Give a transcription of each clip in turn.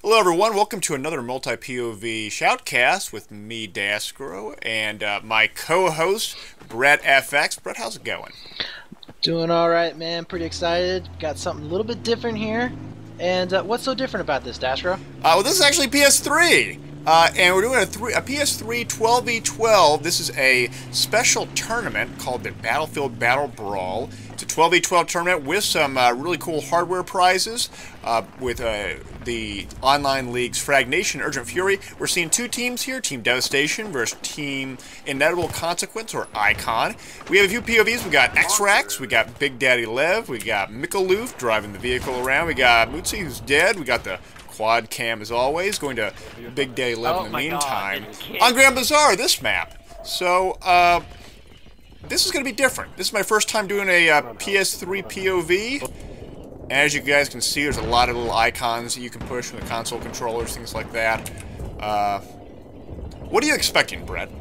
Hello everyone, welcome to another multi-POV shoutcast with me, Daskro, and my co-host, Brett FX. Brett, how's it going? Doing all right, man. Pretty excited. Got something a little bit different here. And what's so different about this, Dastro? Well, this is actually PS3, and we're doing a PS3 12v12. This is a special tournament called the Battlefield Battle Brawl. It's a 12v12 tournament with some really cool hardware prizes with the online leagues Frag Nation and Urgent Fury. We're seeing two teams here, Team Devastation versus Team Inevitable Consequence, or iCon. We have a few POVs. We got X-Rax, we got Big Daddy Lev, we got Mikaloof driving the vehicle around, we got Mutsi who's dead, we got the quad cam as always, going to Big Daddy Lev in the meantime. On Grand Bazaar, this map. So, this is going to be different. This is my first time doing a PS3 POV. As you guys can see, there's a lot of little icons that you can push from the console controllers, things like that. What are you expecting, Brett?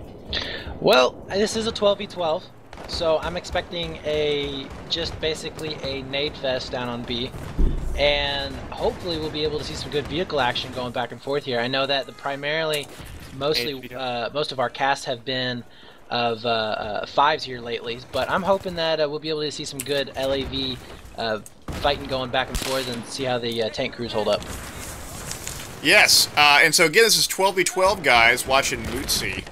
Well, this is a 12v12, so I'm expecting just basically a nade fest down on B. And hopefully we'll be able to see some good vehicle action going back and forth here. I know that most of our casts have been of fives here lately, but I'm hoping that we'll be able to see some good LAV fighting going back and forth and see how the tank crews hold up. Yes, and so again, this is 12v12 guys watching Mutsi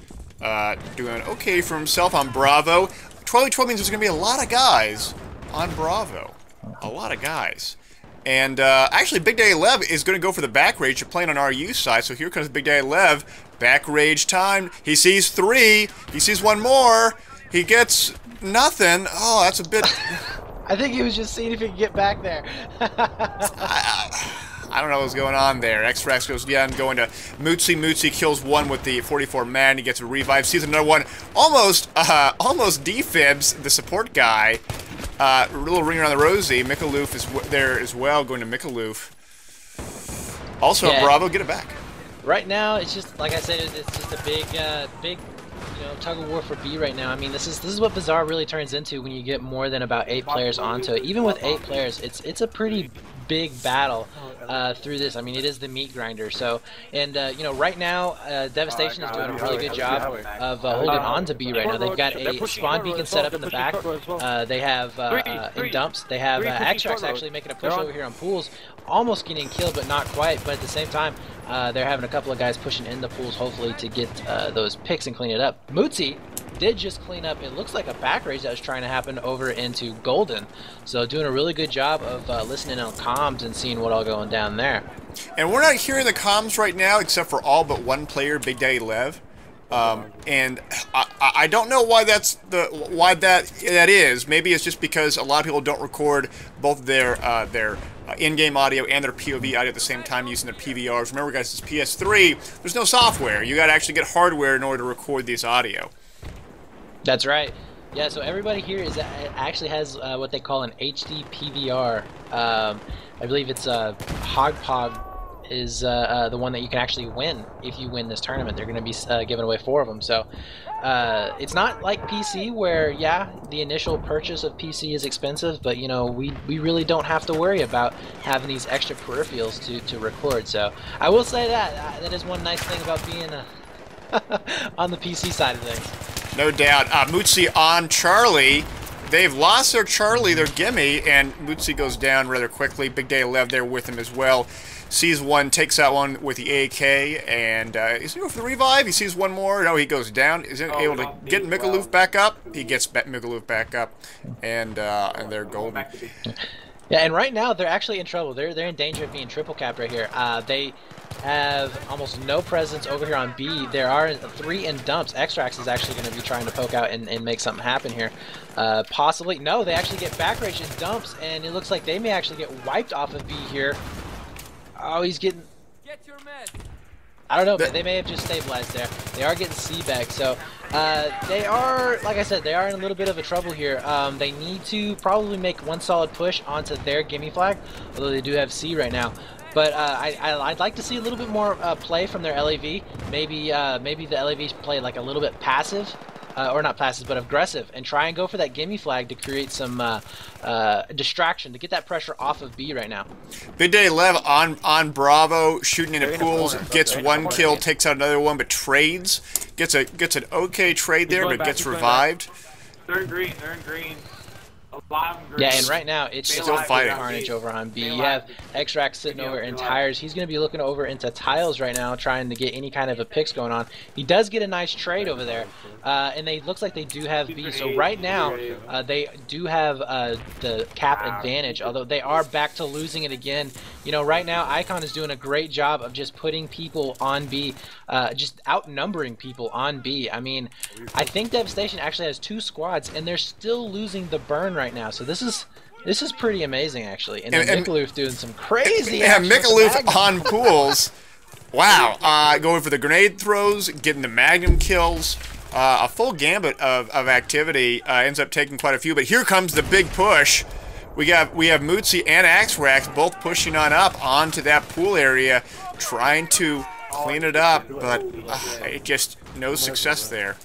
doing okay for himself on Bravo. 12v12 means there's going to be a lot of guys on Bravo. A lot of guys. And actually, Big Daddy Lev is going to go for the back rage. You're playing on RU side, so here comes Big Daddy Lev. Back rage time. He sees three. He sees one more. He gets nothing. Oh, that's a bit... I think he was just seeing if he could get back there. I don't know what's going on there. X-Rax goes down, going to Mutsi. Mutsi kills one with the 44 man. He gets a revive. Sees another one. Almost defibs the support guy. A little ring around the rosy. Mikaloof is there as well, going to Mikaloof. Also, yeah. Bravo, get it back. Right now, it's just like I said. It's just a big, tug of war for B right now. I mean, this is what Bazaar really turns into when you get more than about 8 players onto it. Even with 8 players, it's a pretty big battle through this. I mean, it is the meat grinder. So, and right now, Devastation is doing a really good job of holding on to B right now. They've got a spawn beacon set up in the back. They have in dumps. They have X-Rax actually making a push over here on pools, almost getting killed, but not quite. But at the same time, they're having a couple of guys pushing in the pools, hopefully to get those picks and clean it up. Mutsi did just clean up, it looks like a back rage that was trying to happen over into Golden. So doing a really good job of listening on comms and seeing what all going down there. And we're not hearing the comms right now except for all but one player, Big Daddy Lev. And I don't know why that is. Maybe it's just because a lot of people don't record both their in-game audio and their POV audio at the same time using their PVRs. Remember, guys, it's PS3. There's no software. You got to actually get hardware in order to record this audio. That's right. Yeah, so everybody here actually has what they call an HD PVR. I believe it's Hogpog is the one that you can actually win if you win this tournament. They're going to be giving away 4 of them. So it's not like PC where, yeah, the initial purchase of PC is expensive, but we really don't have to worry about having these extra peripherals to record. So I will say that is one nice thing about being on the PC side of things. No doubt. Mutsi on Charlie. They've lost their Charlie, their gimme, and Mutsi goes down rather quickly. Big Daddy Lev there with him as well. Sees one, takes out one with the AK, and is he going for the revive? He sees one more. No, he goes down. Is able to get Mikaloof back up? He gets Mikaloof back up, and they're golden. Yeah, and right now they're actually in trouble. They're in danger of being triple capped right here. They have almost no presence over here on B. There are 3 in dumps. X-Rax is actually going to be trying to poke out and make something happen here. Possibly. No, they actually get back rage in dumps, and it looks like they may actually get wiped off of B here. Oh, he's getting... Get your meds. I don't know, but they may have just stabilized there. They are getting C back, so they are, like I said, they are in a little bit of a trouble here. They need to probably make one solid push onto their gimme flag, although they do have C right now. But I'd like to see a little bit more play from their LAV. Maybe the LAVs play like a little bit passive or not passive, but aggressive, and try and go for that gimme flag to create some distraction to get that pressure off of B right now. Big Daddy Lev on Bravo, shooting into pools, gets one kill, takes out another one, but trades, gets an okay trade there, but gets revived. They're in green. They're in green. Yeah, and right now it's still fighting. Carnage over on B. You have X-Rax sitting over in tires. He's going to be looking over into tiles right now, trying to get any kind of a picks going on. He does get a nice trade over there, and they looks like they do have B. So right now they do have the cap advantage, although they are back to losing it again. You know, right now iCon is doing a great job of just putting people on B, just outnumbering people on B. I mean, I think Devastation actually has 2 squads, and they're still losing the burn right now. So this is pretty amazing, actually. And then Mikaloof doing some crazy. Yeah, Mikaloof on pools. Wow, going for the grenade throws, getting the magnum kills, a full gambit of activity. Ends up taking quite a few. But here comes the big push. We have Mootsie and Axrax both pushing on up onto that pool area, trying to clean it up, but it just no success there.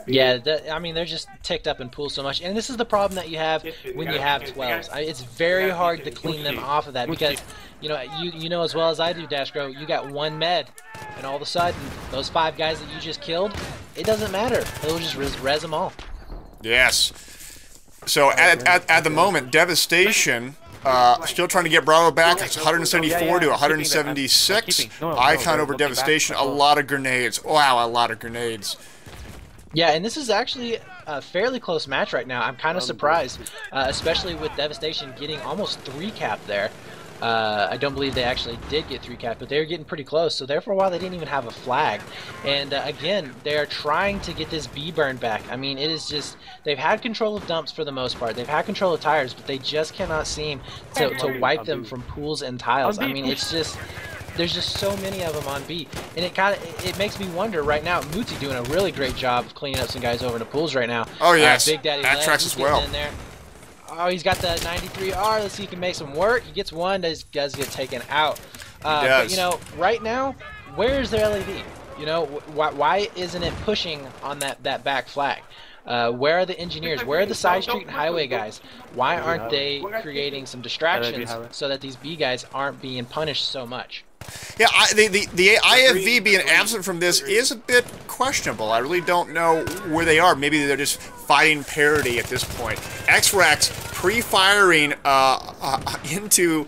Yeah, I mean, they're just ticked up in pools so much, and this is the problem that you have when you have 12s. It's very hard to clean them off of that because, you know, you know as well as I do, Dashgro, you got 1 med, and all of a sudden, those 5 guys that you just killed, it doesn't matter. They'll just res them all. Yes. So at the moment, Devastation still trying to get Bravo back. It's 174 to 176. iCon over Devastation. A lot of grenades. Wow, a lot of grenades. Yeah, and this is actually a fairly close match right now. I'm kind of surprised, especially with Devastation getting almost 3 cap there. I don't believe they actually did get 3 cap, but they were getting pretty close. So there for a while, they didn't even have a flag. And again, they're trying to get this B burn back. I mean, it is just, they've had control of dumps for the most part. They've had control of tires, but they just cannot seem to wipe them from pools and tiles. I mean, it's just, there's just so many of them on B, and it makes me wonder right now. Mootsie doing a really great job of cleaning up some guys over in the pools right now. Oh yes, Big Daddy Axrax as well. In there. Oh, he's got the 93R. Let's see if he can make some work. He gets one. Does get taken out. But you know, right now, where's their LAV? You know, why isn't it pushing on that back flag? Where are the engineers? Where are the side street and highway guys? Why aren't they creating some distractions so that these B guys aren't being punished so much? Yeah, the IFV being absent from this is a bit questionable. I really don't know where they are. Maybe they're just fighting parity at this point. X-Rax pre-firing into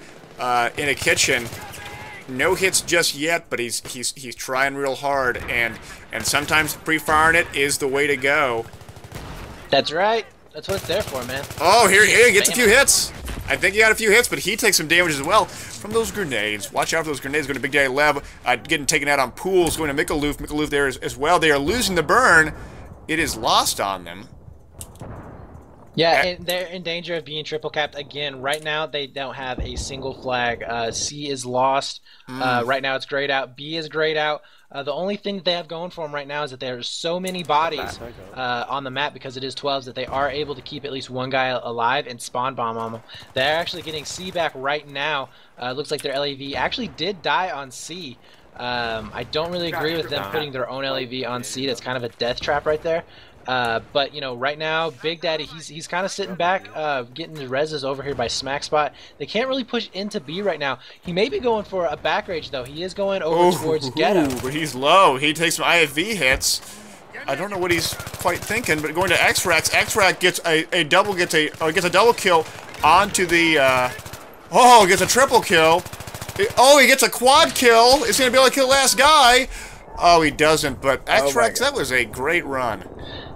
in a kitchen. No hits just yet, but he's trying real hard, and sometimes pre-firing it is the way to go. That's right. That's what it's there for, man. Oh, here he gets a few hits. I think he got a few hits, but he takes some damage as well from those grenades. Watch out for those grenades. Going to Big Daddy Lev, getting taken out on pools. Going to Mikaloof. Mikaloof there as well. They are losing the burn. It is lost on them. Yeah, and they're in danger of being triple capped again. Right now, they don't have a single flag. C is lost. Right now, it's grayed out. B is grayed out. The only thing that they have going for them right now is that there's so many bodies on the map because it is 12s that they are able to keep at least one guy alive and spawn bomb on them. They're actually getting C back right now. Looks like their LAV actually did die on C. I don't really agree with them putting their own LAV on C. That's kind of a death trap right there. But you know, right now, Big Daddy, he's kind of sitting back, getting the reses over here by Smack Spot. They can't really push into B right now. He may be going for a back rage though. He is going over towards Ghetto. But he's low. He takes some IFV hits. I don't know what he's quite thinking, but going to X-Rax. X-Rax gets a double kill onto the. Gets a triple kill. He gets a quad kill. Is he gonna be able to kill the last guy? Oh, he doesn't. But X-Rax, that was a great run.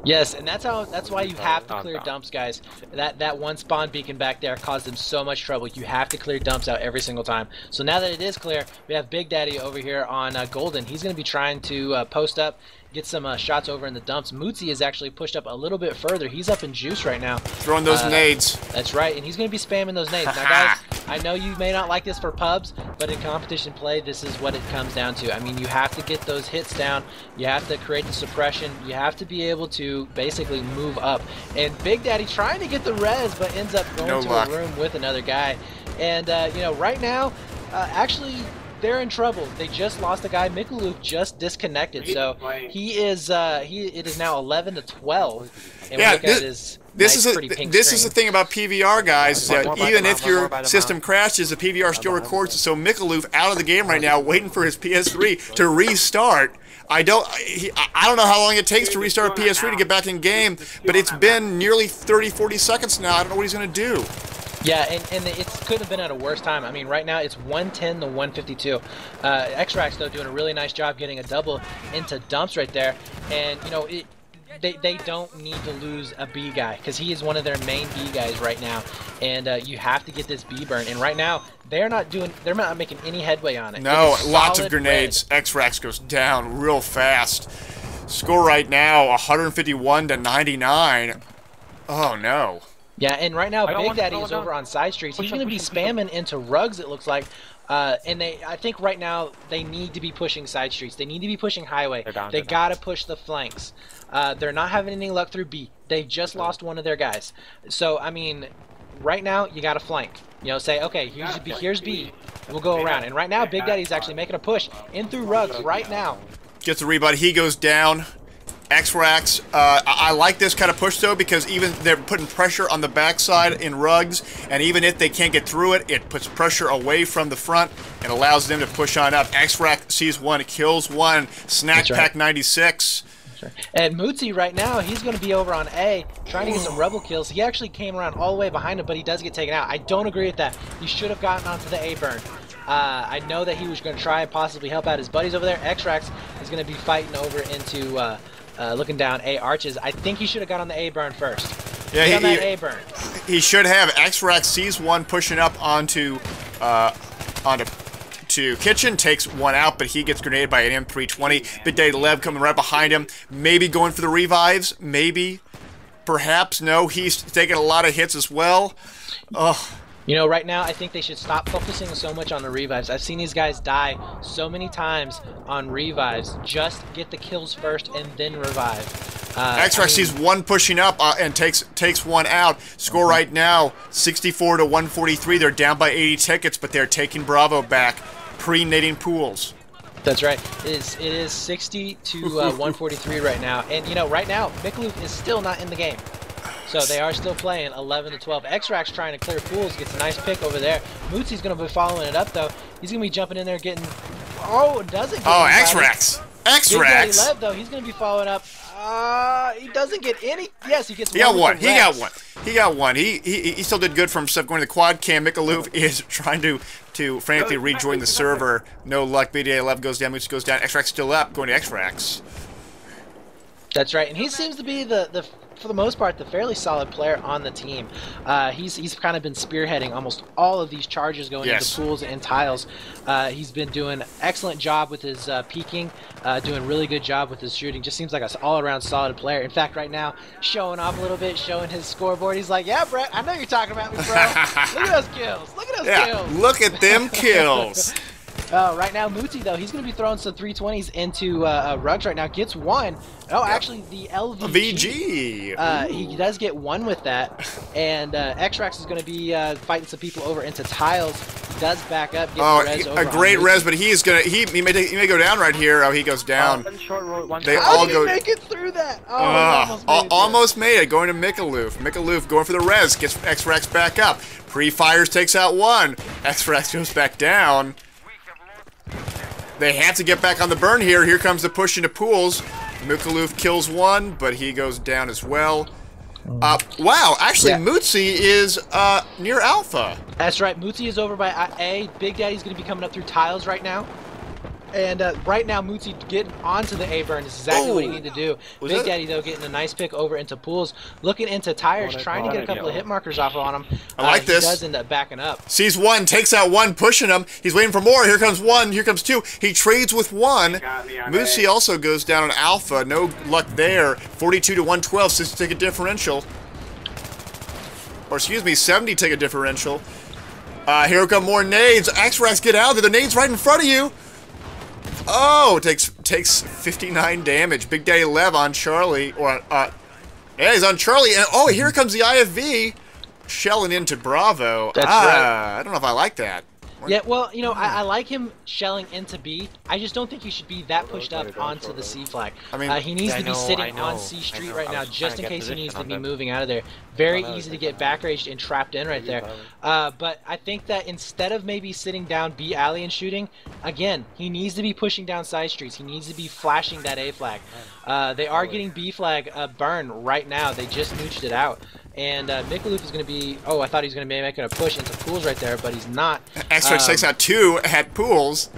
Yes, and that's why you have to clear dumps, guys. That one spawn beacon back there caused them so much trouble. You have to clear dumps out every single time. So now that it is clear, we have Big Daddy over here on Golden. He's going to be trying to post up, get some shots over in the dumps. Mootsie is actually pushed up a little bit further. He's up in juice right now. Throwing those nades. That's right, and he's going to be spamming those nades. Now, guys, I know you may not like this for pubs, but in competition play, this is what it comes down to. I mean, you have to get those hits down. You have to create the suppression. You have to be able to basically move up. And Big Daddy trying to get the res, but ends up going to a room with another guy. And, you know, right now, actually, they're in trouble. They just lost a guy. Mikaloof just disconnected, so he is it is now 11 to 12. And yeah, look at his this nice, is pretty pink this string. is the thing about PVR, guys. Is that even if your system crashes, the PVR still records it. So Mikaloof out of the game right now, waiting for his PS3 to restart. I don't know how long it takes to restart a PS3 to get back in game, but it's been nearly 30-40 seconds now. I don't know what he's going to do. Yeah, and it couldn't have been at a worse time. I mean, right now it's 110 to 152. X-Rax, though, doing a really nice job getting a double into dumps right there. And, you know, they don't need to lose a B guy because he is one of their main B guys right now. And you have to get this B burn. And right now, they're not making any headway on it. No, lots of grenades. X-Rax goes down real fast. Score right now, 151 to 99. Oh, no. Yeah, and right now, Big Daddy is over on side streets. He's going to be spamming into rugs, it looks like. And I think right now they need to be pushing side streets. They need to be pushing highway. They got to push the flanks. They're not having any luck through B. They just lost one of their guys. So, I mean, right now, you got to flank. You know, say, okay, here's B. We'll go around. And right now, Big Daddy's actually making a push in through rugs right now. Gets the rebound. He goes down. X-Rax, I like this kind of push though because even they're putting pressure on the backside in rugs, and even if they can't get through it, it puts pressure away from the front and allows them to push on up. X-Rax sees one, kills one, Snack Pack 96. And Mootsie right now, he's going to be over on A, trying to get some rebel kills. He actually came around all the way behind him, but he does get taken out. I don't agree with that. He should have gotten onto the A burn. I know that he was going to try and possibly help out his buddies over there. X-Rax is going to be fighting over into looking down A arches. I think he should have got on the A burn first. Yeah, A burn. He should have. X-Rax sees one pushing up onto Kitchen, takes one out, but he gets grenaded by an M320. Big Daddy Lev coming right behind him. Maybe going for the revives. Maybe. Perhaps. No, he's taking a lot of hits as well. Ugh. You know, right now, I think they should stop focusing so much on the revives. I've seen these guys die so many times on revives. Just get the kills first and then revive. X-Rax sees one pushing up and takes one out. Score right now, 64 to 143. They're down by 80 tickets, but they're taking Bravo back, pre-nading pools. That's right. It is 60 to 143 right now. And, you know, right now, Mikaloof is still not in the game. So they are still playing 11 to 12. X-Rax trying to clear pools, gets a nice pick over there. Mootsie's going to be following it up, though. He's going to be jumping in there getting... Oh, doesn't get Oh, X-Rax! X-Rax! Big Daddy Lev, though, he's going to be following up. He doesn't get any... Yes, he gets He got one. He got one. He got one. He still did good for himself going to the quad cam. Mikaloof is trying to frantically rejoin the server. No luck. Big Daddy Lev goes down. Moose goes down. X-Rax still up. Going to X-Rax. That's right. And he seems to be for the most part, the fairly solid player on the team. He's kind of been spearheading almost all of these charges going into pools and tiles. He's been doing an excellent job with his peeking, doing a really good job with his shooting. Just seems like an all-around solid player. In fact, right now, showing off a little bit, showing his scoreboard. He's like, yeah, Brett, I know you're talking about me, bro. Look at those kills. Look at those kills. Look at them kills. Right now, Mootsie, though, he's going to be throwing some 320s into rugs right now. Gets one. Oh, actually, the LVG. He does get one with that. And X-Rax is going to be fighting some people over into tiles. Does back up. Gets a great res, but he may go down right here. Oh, he goes down. They all go. Make it through that? Oh, almost made it. Going to Mikaloof. Mikaloof going for the res. Gets X-Rax back up. Pre-fires takes out one. X-Rax goes back down. They have to get back on the burn here. Here comes the push into pools. Mikaloof kills one, but he goes down as well. Wow, actually, Mootsie is near Alpha. That's right. Mootsie is over by A. Big Daddy's going to be coming up through tiles right now. And right now, Mootsie getting onto the A burn is exactly what you need to do. Big Daddy, though, getting a nice pick over into pools, looking into tires, trying to get a couple of hit markers off on him. I like this. He does end up backing up. Sees one, takes out one, pushing him. He's waiting for more. Here comes one. Here comes two. He trades with one. Mootsie also goes down on Alpha. No luck there. 42 to 112. 60 take a differential. Or excuse me, 70 take a differential. Here come more nades. X-Rax, get out of there. The nade's right in front of you. Oh, takes 59 damage. Big Daddy Lev on Charlie, yeah, he's on Charlie, and oh, here comes the IFV, shelling into Bravo. That's right. I don't know if I like that. Yeah, well, you know, I like him shelling into B. I just don't think he should be that pushed up onto the C flag. I mean, he needs to be sitting on C Street right now, just in case he needs to be moving out of there. Very easy to get back raged and trapped in right there. But I think that instead of maybe sitting down B alley and shooting, again, he needs to be pushing down side streets. He needs to be flashing that A flag. They are getting B flag burn right now. They just nooched it out. And Mikaloop is going to be... Oh, I thought he was going to be making a push into pools right there, but he's not. X-Rex takes out 2 at pools.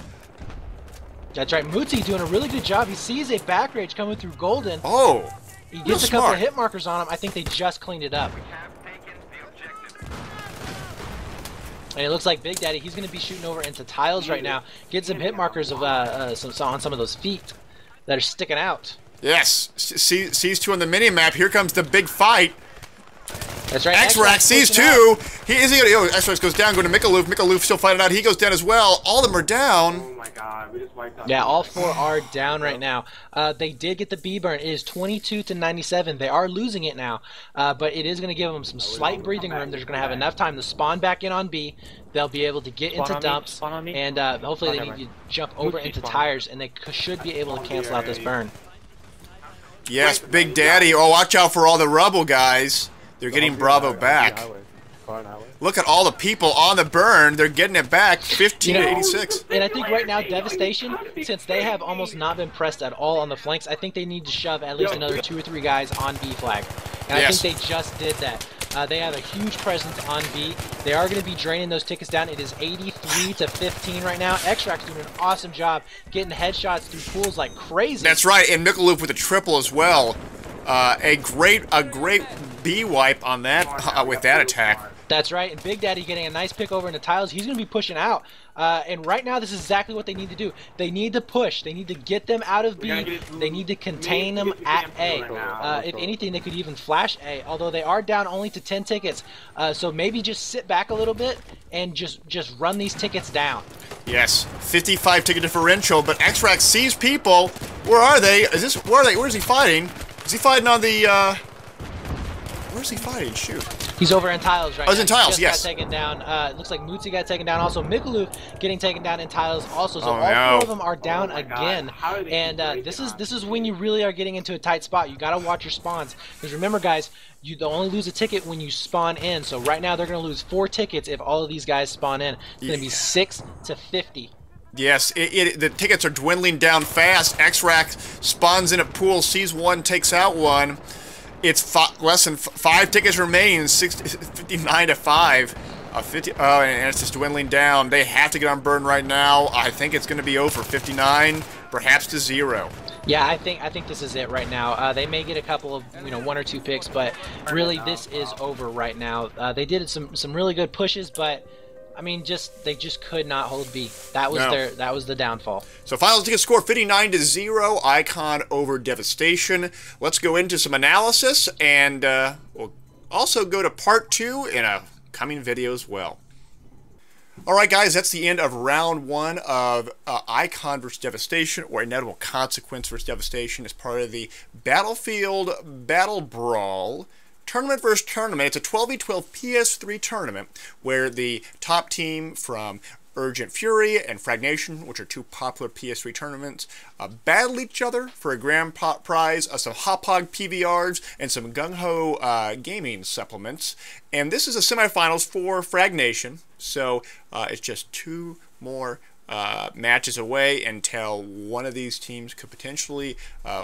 That's right. Muti doing a really good job. He sees a back rage coming through Golden. Oh, he gets a couple of hit markers on him. I think they just cleaned it up. And it looks like Big Daddy, he's going to be shooting over into tiles right now. Get some hit markers of on some of those feet that are sticking out. Yes. Sees 2 on the mini-map. Here comes the big fight. That's right. X-Rax sees 2. X-Rax goes down, going to Mikaloop. Mikaloop still fighting out. He goes down as well. All of them are down. Oh my god, we just wiped out. Yeah, all 4 are down right now. They did get the B burn. It is 22-97. They are losing it now, but it is going to give them some slight breathing room. They're going to have enough time to spawn back in on B. They'll be able to get into dumps, and hopefully they need to jump over into tires, and they should be able to cancel out this burn. Yes, Big Daddy. Oh, watch out for all the rubble guys. They're getting Bravo back. Look at all the people on the burn. They're getting it back, 15-86. And I think right now, Devastation, since they have almost not been pressed at all on the flanks, I think they need to shove at least another 2 or 3 guys on B flag. And I think they just did that. They have a huge presence on B. They are going to be draining those tickets down. It is 83-15 right now. X-Rax doing an awesome job getting headshots through pools like crazy. That's right, and Mikaloop with a triple as well. A great B wipe on that with that attack. That's right, and Big Daddy getting a nice pick over into tiles. He's going to be pushing out. And right now, this is exactly what they need to do. They need to push. They need to get them out of B. They need to contain them at A. If anything, they could even flash A, although they are down only to 10 tickets. So maybe just sit back a little bit and just run these tickets down. Yes, 55 ticket differential, but X-Rax sees people. Where are they? Where are they? Where is he fighting? Is he fighting on the, where's he fighting? Shoot. He's over in tiles right now. Oh, he's in tiles, just yes. Got taken down. It looks like Muti got taken down. Also, Mikaloop getting taken down in tiles also. So all 4 of them are down again. And this is when you really are getting into a tight spot. You got to watch your spawns. Because remember, guys, you only lose a ticket when you spawn in. So right now, they're going to lose 4 tickets if all of these guys spawn in. It's going to be 6-50. Yes, the tickets are dwindling down fast. X-Rax spawns in a pool, sees 1, takes out 1. It's less than 5 tickets remaining, 59-5. And it's just dwindling down. They have to get on burn right now. I think it's going to be over 59, perhaps to 0. Yeah, I think this is it right now. They may get a couple of 1 or 2 picks, but really this is over right now. They did some really good pushes, but I mean, they just could not hold B. That was the downfall. So final ticket score 59-0. iCon over Devastation. Let's go into some analysis, and we'll also go to part 2 in a coming video as well. Alright guys, that's the end of round 1 of iCon versus Devastation, or Inevitable Consequence versus Devastation, as part of the Battlefield Battle Brawl Tournament versus Tournament. It's a 12v12 PS3 tournament where the top team from Urgent Fury and Fragnation, which are 2 popular PS3 tournaments, battle each other for a grand prize, some Hopog PVRs, and some Gung-Ho gaming supplements. And this is the semifinals for Fragnation, so it's just 2 more matches away until one of these teams could potentially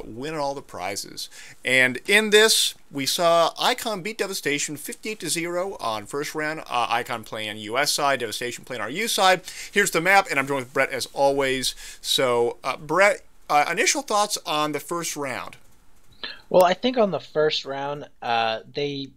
win all the prizes. And in this, we saw iCon beat Devastation 58-0 on first round. iCon playing US side, Devastation playing our U side. Here's the map, and I'm joined with Brett as always. So, Brett, initial thoughts on the first round? Well, I think on the first round, they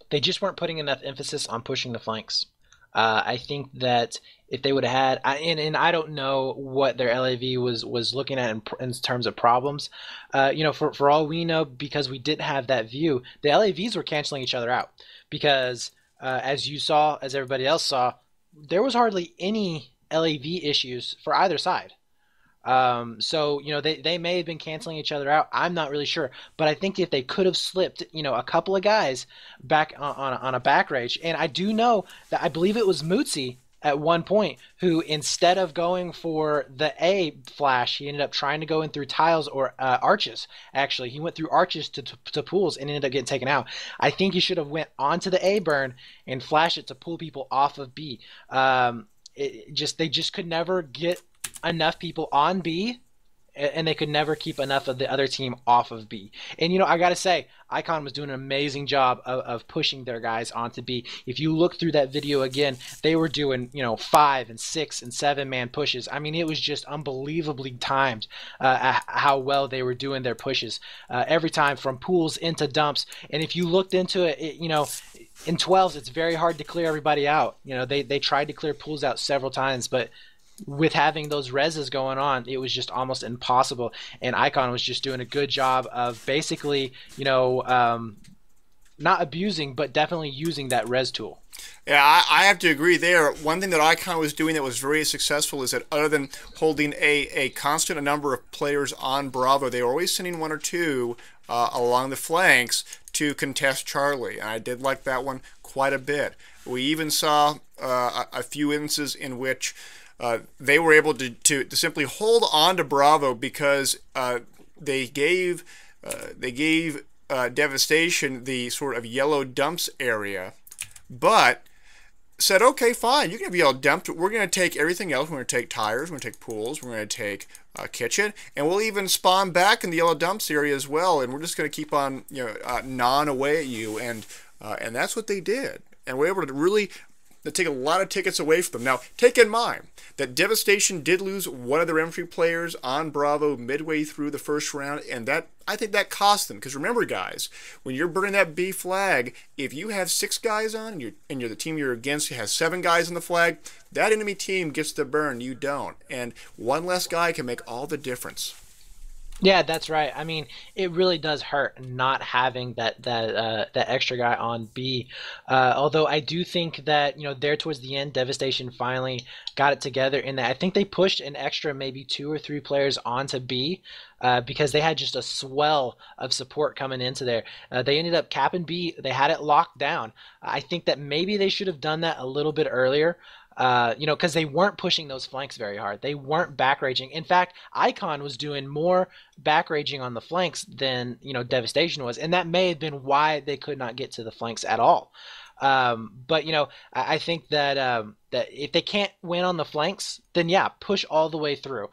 just weren't putting enough emphasis on pushing the flanks. I think that if they would have had, and I don't know what their LAV was looking at in terms of problems, for all we know, because we didn't have that view, the LAVs were canceling each other out. Because as you saw, as everybody else saw, there was hardly any LAV issues for either side. So they may have been canceling each other out. I'm not really sure, but I think if they could have slipped a couple of guys back on a back rage, and I do know that I believe it was Mootsie at one point who, instead of going for the A flash, he ended up trying to go in through tiles or arches. Actually, he went through arches to pools and ended up getting taken out. I think he should have went onto the A burn and flashed it to pull people off of B. They just could never get enough people on B, and they could never keep enough of the other team off of B. And, you know, I got to say, iCon was doing an amazing job of pushing their guys onto B. If you look through that video again, they were doing, you know, 5 and 6 and 7-man pushes. I mean, it was just unbelievably timed how well they were doing their pushes every time, from pools into dumps. And if you looked into it, you know, in 12s, it's very hard to clear everybody out. You know, they tried to clear pools out several times, but with having those reses going on, it was just almost impossible. And iCon was just doing a good job of basically, you know, not abusing, but definitely using that res tool. Yeah, I have to agree there. One thing that iCon was doing that was very successful is that other than holding a constant number of players on Bravo, they were always sending 1 or 2 along the flanks to contest Charlie. And I did like that one quite a bit. We even saw a few instances in which they were able to simply hold on to Bravo because they gave Devastation the sort of yellow dumps area, but said, okay, fine, you can have yellow dumped. We're going to take everything else. We're going to take tires. We're going to take pools. We're going to take kitchen, and we'll even spawn back in the yellow dumps area as well. And we're just going to keep on, you know, gnawing away at you, and that's what they did. And we're able to really take a lot of tickets away from them. Now, take in mind that Devastation did lose one of their infantry players on Bravo midway through the first round, and that, I think that cost them. Because remember, guys, when you're burning that B flag, if you have 6 guys on and you're the team you're against has 7 guys on the flag, that enemy team gets the burn, you don't. And one less guy can make all the difference. Yeah, that's right. I mean, it really does hurt not having that extra guy on B. Although I do think that, you know, there towards the end, Devastation finally got it together in that I think they pushed an extra maybe 2 or 3 players onto B because they had just a swell of support coming into there. They ended up capping B. They had it locked down. I think that maybe they should have done that a little bit earlier. You know, because they weren't pushing those flanks very hard. They weren't back raging. In fact, iCon was doing more back raging on the flanks than, you know, Devastation was, and that may have been why they could not get to the flanks at all. But, you know, I think that that if they can't win on the flanks, then yeah, push all the way through.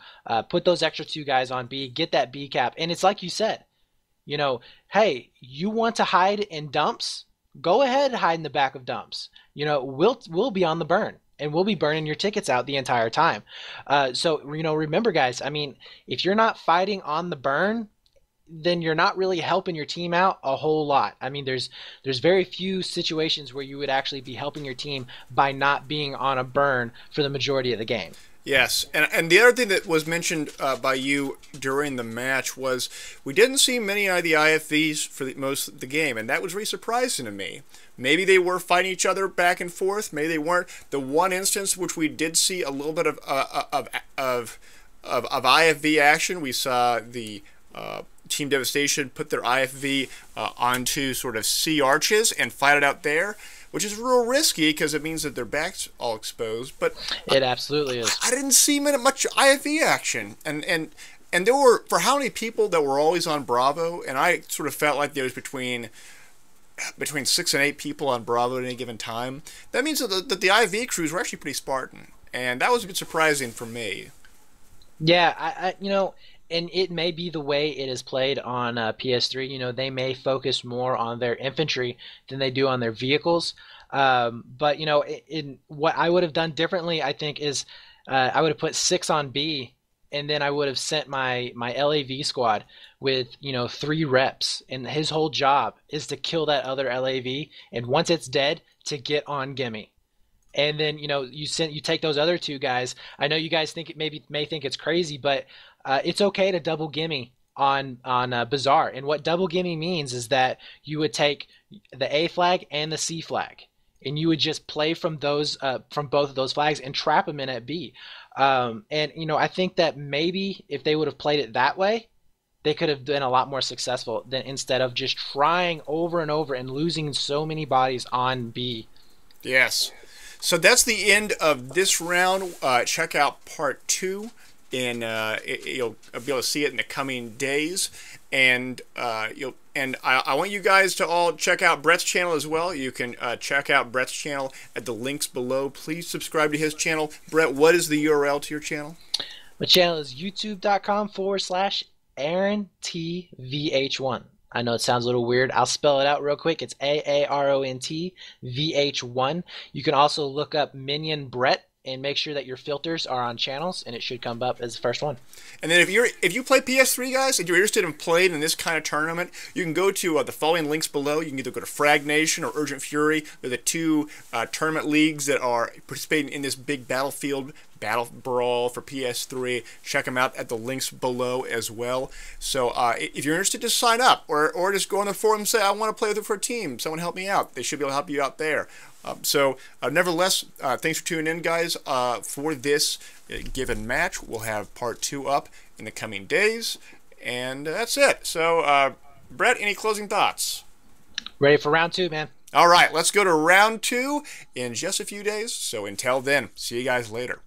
Put those extra 2 guys on B, get that B cap, and it's like you said, you know, hey, you want to hide in dumps? Go ahead and hide in the back of dumps. You know, we'll be on the burn. And we'll be burning your tickets out the entire time. So, you know, remember, guys, I mean, if you're not fighting on the burn, then you're not really helping your team out a whole lot. I mean, there's very few situations where you would actually be helping your team by not being on a burn for the majority of the game. Yes, and the other thing that was mentioned by you during the match was we didn't see many of the IFVs for most of the game, and that was really surprising to me. Maybe they were fighting each other back and forth. Maybe they weren't. The one instance which we did see a little bit of IFV action, we saw the Team Devastation put their IFV onto sort of C arches and fight it out there, which is real risky because it means that their back's all exposed. But it absolutely is. I didn't see much IFV action, and there were, for how many people that were always on Bravo, and I sort of felt like there was between 6 and 8 people on Bravo at any given time. That means that the IV crews were actually pretty Spartan, and that was a bit surprising for me. Yeah, I you know, and it may be the way it is played on PS3. You know, they may focus more on their infantry than they do on their vehicles. But, you know, in what I would have done differently, I think, is I would have put 6 on B, and then I would have sent my LAV squad with, you know, 3 reps, and his whole job is to kill that other LAV, and once it's dead, to get on Gimme. And then, you know, you take those other 2 guys. I know you guys may think it's crazy, but it's okay to double Gimme on Bazaar. And what double Gimme means is that you would take the A flag and the C flag, and you would just play from those from both of those flags and trap them in at B. And, you know, I think that maybe if they would have played it that way, they could have been a lot more successful than instead of just trying over and over and losing so many bodies on B. Yes. So that's the end of this round. Check out part 2, and you'll be able to see it in the coming days. And I want you guys to all check out Brett's channel as well. You can check out Brett's channel at the links below. Please subscribe to his channel. Brett, what is the URL to your channel? My channel is youtube.com/AaronTVH1. I know it sounds a little weird. I'll spell it out real quick. It's AARONTVH1. You can also look up Minion Brett and make sure that your filters are on channels, and it should come up as the first one. And then if you play PS3, guys, if you're interested in playing in this kind of tournament, you can go to the following links below. You can either go to Frag Nation or Urgent Fury. They're the two tournament leagues that are participating in this big Battlefield Battle Brawl for PS3. Check them out at the links below as well. So if you're interested, just sign up, or just go on the forum and say, I want to play with it for a team. Someone help me out. They should be able to help you out there. Nevertheless, thanks for tuning in, guys, for this given match. We'll have part 2 up in the coming days, and that's it. So, Brett, any closing thoughts? Ready for round 2, man. All right, let's go to round 2 in just a few days. So until then, see you guys later.